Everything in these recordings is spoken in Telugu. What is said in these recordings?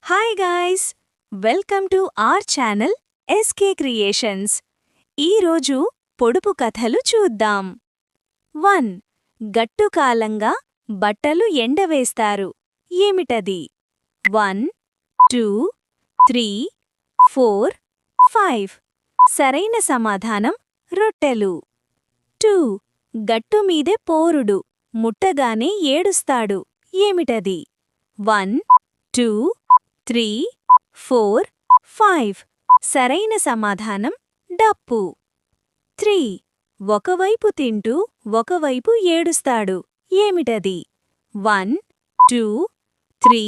Hi guys, welcome to our channel SK creations. ఈరోజు పొడుపు కథలు చూద్దాం. 1. గట్టుకాలంగా బట్టలు ఎండవేస్తారు. ఏమిటది? 1, 2, 3, 4, 5. సరైన సమాధానం రొట్టెలు. 2. గట్టుమీదే పోరుడు, ముట్టగానే ఏడుస్తాడు. ఏమిటది? 1, 2, 3, 4, 5. సరైన సమాధానం డప్పు. 3. ఒకవైపు తింటూ ఒకవైపు ఏడుస్తాడు. ఏమిటది? 1, 2, 3,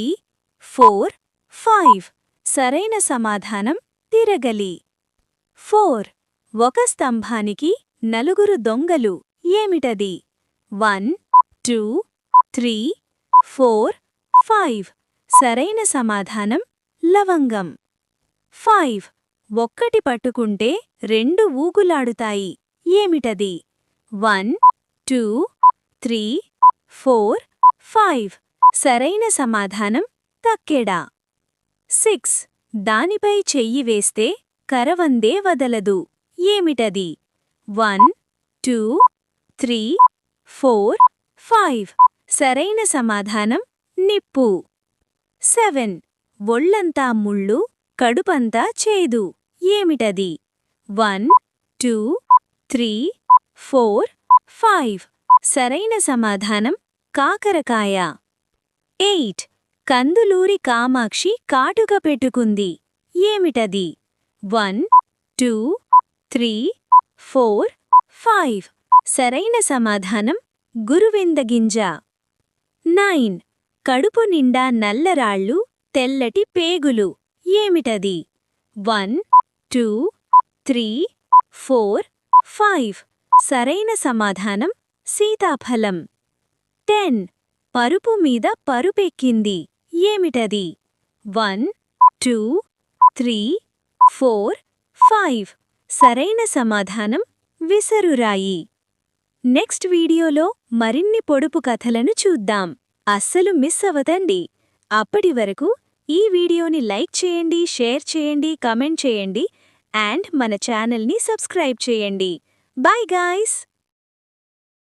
4, 5. సరైన సమాధానం తిరగలి. 4. ఒక స్తంభానికి నలుగురు దొంగలు. ఏమిటది? 1, 2, 3, 4, 5. సరైన సమాధానం లవంగం. 5. ఒక్కటి పట్టుకుంటే రెండు ఊగులాడుతాయి. ఏమిటది? 1, 2, 3, 4, 5. సరైన సమాధానం తక్కెడ. 6. దానిపై చెయ్యి వేస్తే కరవందే వదలదు. ఏమిటది? 1, 2, 3, 4, 5. సరైన సమాధానం నిప్పు. 7. ఒళ్ళంతా ముళ్ళు, కడుపంతా చేదు. ఏమిటది? 1, 2, 3, 4, 5. సరైన సమాధానం కాకరకాయ. 8. కందులూరి కామాక్షి కాటుక పెట్టుకుంది. ఏమిటది? 1, 2, 3, 4, 5. సరైన సమాధానం గురువిందగింజ. 9. కడుపు నిండా నల్లరాళ్ళు, తెల్లటి పేగులు. ఏమిటది? 1, 2, 3, 4, 5. సరైన సమాధానం సీతాఫలం. 10. పరుపు మీద పరుపెక్కింది. ఏమిటది? 1, 2, 3, 4, 5. సరైన సమాధానం విసరురాయి. నెక్స్ట్ వీడియోలో మరిన్ని పొడుపు కథలను చూద్దాం. అస్సలు మిస్ అవ్వదండి. అప్పటి వరకు ఈ వీడియోని లైక్ చేయండి, షేర్ చేయండి, కమెంట్ చేయండి అండ్ మన ఛానల్ని సబ్స్క్రైబ్ చేయండి. Bye guys.